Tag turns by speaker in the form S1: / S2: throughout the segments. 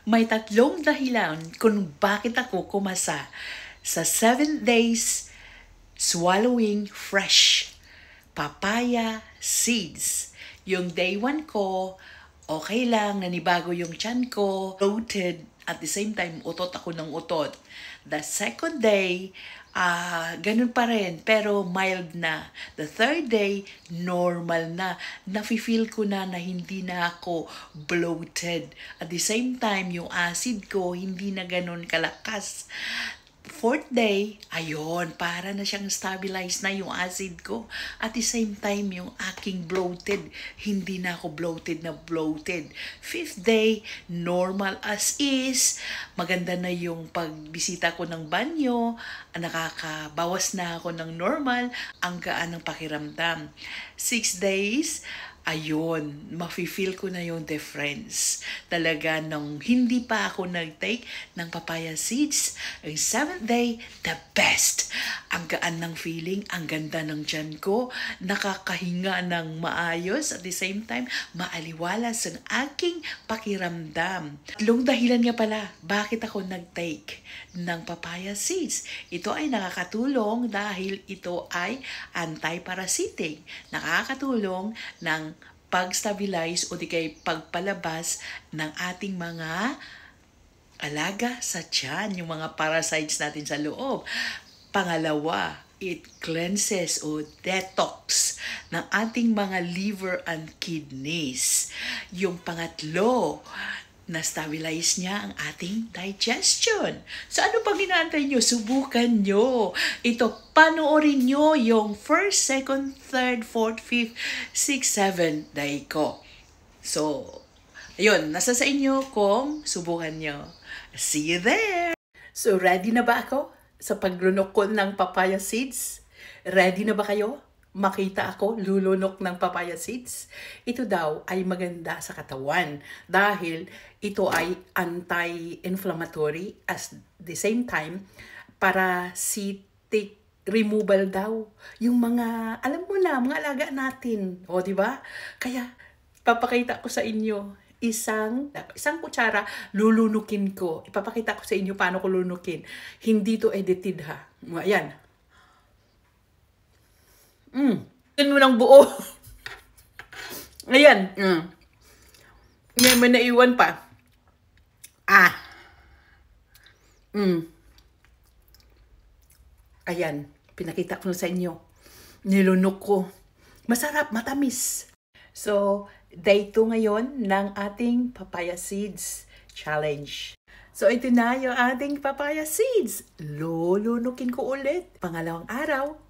S1: May tatlong dahilan kung bakit ako kumasa sa 7 days swallowing fresh papaya seeds. Yung day 1 ko, okay lang, nanibago yung tiyan ko, bloated, at the same time, utot ako ng utot. The second day, ganun pa rin, pero mild na. The third day, normal na. Nafe-feel ko na hindi na ako bloated. At the same time, yung acid ko, hindi na ganun kalakas. Fourth day, ayun, para na siyang stabilize na yung acid ko. At the same time, yung aking bloated, hindi na ako bloated na bloated. Fifth day, normal as is. Maganda na yung pagbisita ko ng banyo. Nakakabawas na ako ng normal. Ang gaan ng pakiramdam. 6 days, ayun, mafe-feel ko na yung difference. Talaga nung hindi pa ako nag-take ng papaya seeds. Ang 7th day, the best. Ang gaan ng feeling, ang ganda ng tiyan ko, nakakahinga ng maayos, at the same time, maaliwalas ang aking pakiramdam. Tatlong dahilan nga pala, bakit ako nag-take ng papaya seeds. Ito ay nakakatulong dahil ito ay anti-parasitic. Nakakatulong ng pag-stabilize o di kay pagpalabas ng ating mga alaga sa tiyan, yung mga parasites natin sa loob. Pangalawa, it cleanses o detox ng ating mga liver and kidneys. Yung pangatlo, na-stabilize niya ang ating digestion. So ano pang inaantay nyo? Subukan nyo. Ito, panoorin nyo yung first, second, third, fourth, fifth, sixth, seventh day ko. So, ayun, nasa sa inyo kung subukan nyo. See you there! So, ready na ba ako sa paglunok ko ng papaya seeds? Ready na ba kayo? Makita ako lulunok ng papaya seeds? Ito daw ay maganda sa katawan dahil ito ay anti-inflammatory at the same time parasitic removal daw. Yung mga, alam mo na, mga alaga natin. O, di ba? Kaya, papakita ko sa inyo isang kutsara, lulunukin ko. Ipapakita ko sa inyo paano ko lulunukin. Hindi to edited ha. Ayan. Yan mo ng buo. Ayan. Ngayon may naiwan pa. Ayan. Pinakita ko na sa inyo. Nilunok ko. Masarap, matamis. So, day 2 ngayon ng ating papaya seeds challenge. So, ito na yung ating papaya seeds. Lulunukin ko ulit. Pangalawang araw.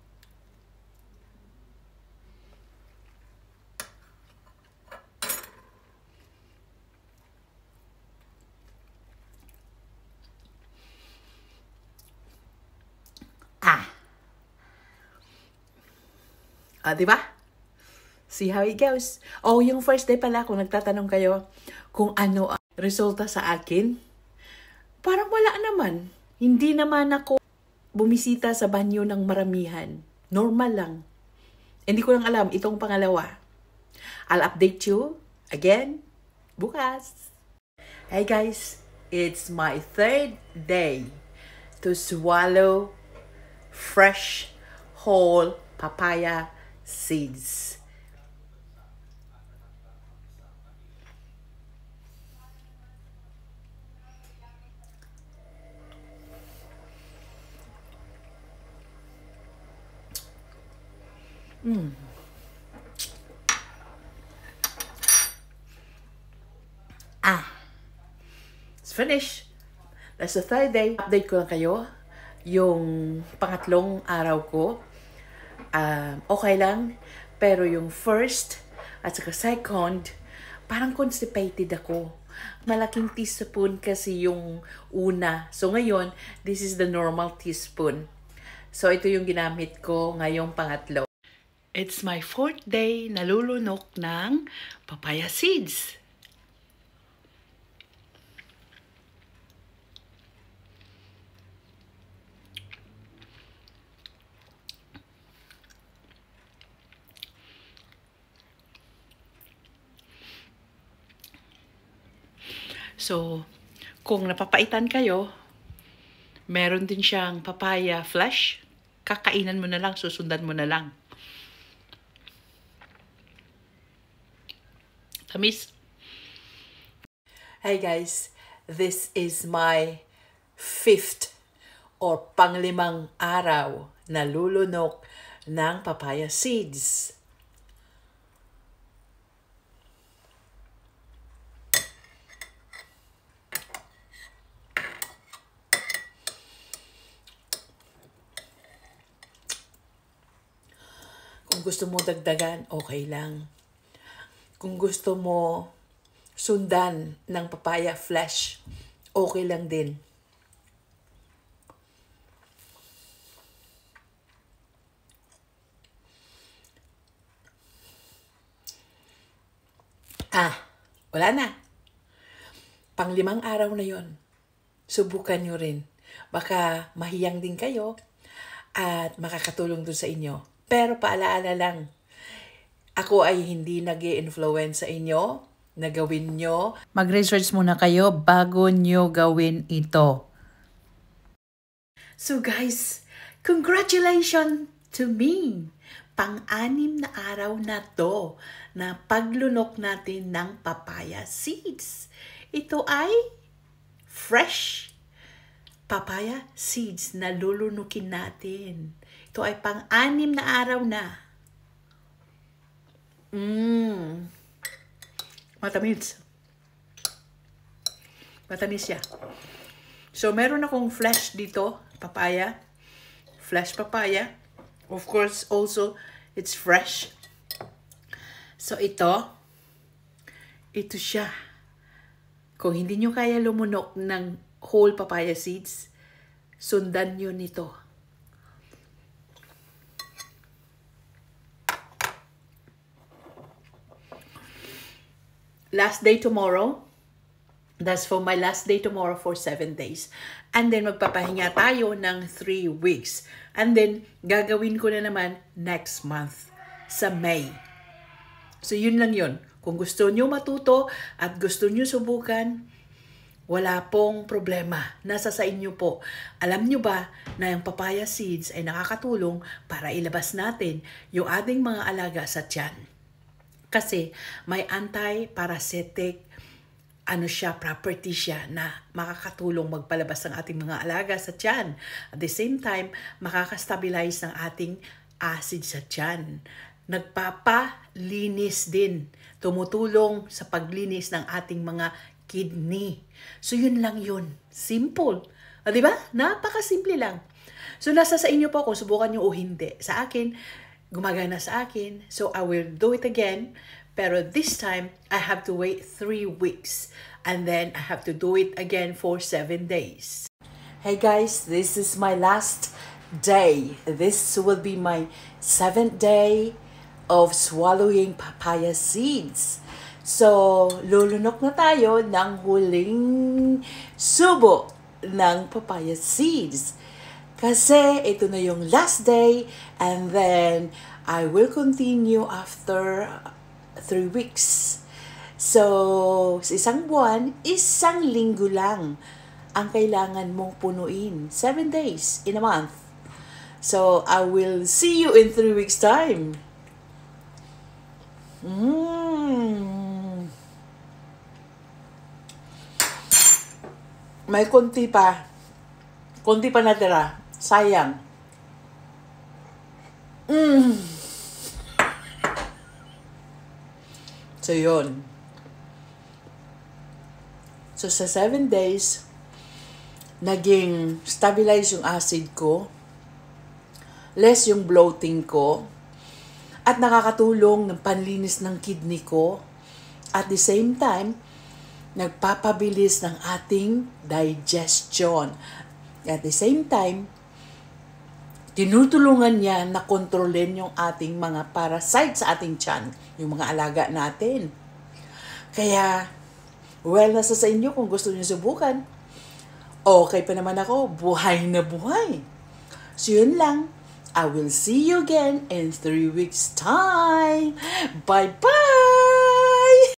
S1: Di ba? See how it goes. Oh, yung first day pala, kung nagtatanong kayo kung ano ang resulta sa akin, parang wala naman. Hindi naman ako bumisita sa banyo ng maramihan. Normal lang. Hindi ko lang alam itong pangalawa. I'll update you again bukas. Hey guys, it's my 3rd day to swallow fresh whole papaya seeds. It's finished. That's the 3rd day. Update ko lang kayo. Yung pangatlong araw ko, okay lang. Pero yung first at saka second, parang constipated ako. Malaking teaspoon kasi yung una. So ngayon, this is the normal teaspoon. So ito yung ginamit ko ngayong pangatlo. It's my 4th day nalulunok ng papaya seeds. So, Kung napapaitan kayo, meron din siyang papaya flesh. Kakainan mo na lang, susundan mo na lang. Tamis. Hey guys, this is my 5th or panglimang araw na lulunok ng papaya seeds. Kung gusto mo dagdagan, okay lang. Kung gusto mo sundan ng papaya flesh, okay lang din. Wala na. Panglimang araw na yon. Subukan nyo rin. Baka mahiyang din kayo at makakatulong dun sa inyo. Pero paalaala lang, ako ay hindi nag-i-influence sa inyo na gawin nyo. Mag-research muna kayo bago nyo gawin ito. So guys, congratulations to me! Pang-anim na araw na to na paglunok natin ng papaya seeds. Ito ay fresh papaya seeds na lulunukin natin. Ito ay pang-anim na araw na. Matamis. Matamis siya. So, meron akong flesh dito, papaya. Flesh papaya. Of course, also, it's fresh. So, ito siya. Kung hindi nyo kaya lumunok ng whole papaya seeds, sundan nyo nito. Last day tomorrow. That's for my last day tomorrow for 7 days. And then magpapahinga tayo ng 3 weeks. And then gagawin ko na naman next month sa May. So yun lang yun. Kung gusto nyo matuto at gusto nyo subukan, wala pong problema. Nasa sa inyo po. Alam nyo ba na yung papaya seeds ay nakakatulong para ilabas natin yung ating mga alaga sa tiyan? Kasi may anti-parasitic property siya na makakatulong magpalabas ng ating mga alaga sa tiyan. At the same time, makakastabilize ng ating acid sa tiyan. Nagpapalinis din. Tumutulong sa paglinis ng ating mga kidney. So yun lang yun. Simple. O diba? Napakasimple lang. So nasa sa inyo po kung subukan nyo o hindi. Sa akin, gumagana sa akin. So I will do it again. Pero this time, I have to wait 3 weeks. And then, I have to do it again for 7 days. Hey guys, this is my last day. This will be my 7th day of swallowing papaya seeds. So, lulunok na tayo ng huling subo ng papaya seeds. Kasi ito na yung last day. And then, I will continue after 3 weeks. So, sa isang buwan, 1 linggo lang ang kailangan mong punuin. 7 days in a month. So, I will see you in 3 weeks' time. May konti pa. Konti pa natira. Sayang. So, yun. So, sa 7 days, naging stabilize yung acid ko, less yung bloating ko, at nakakatulong ng panlinis ng kidney ko. At the same time, nagpapabilis ng ating digestion. At the same time, tinutulungan niya na kontrolin yung ating mga parasites sa ating tiyan, yung mga alaga natin. Kaya, well, nasa sa inyo kung gusto niyo subukan. Okay pa naman ako, buhay na buhay. So yun lang. I will see you again in 3 weeks' time. Bye-bye!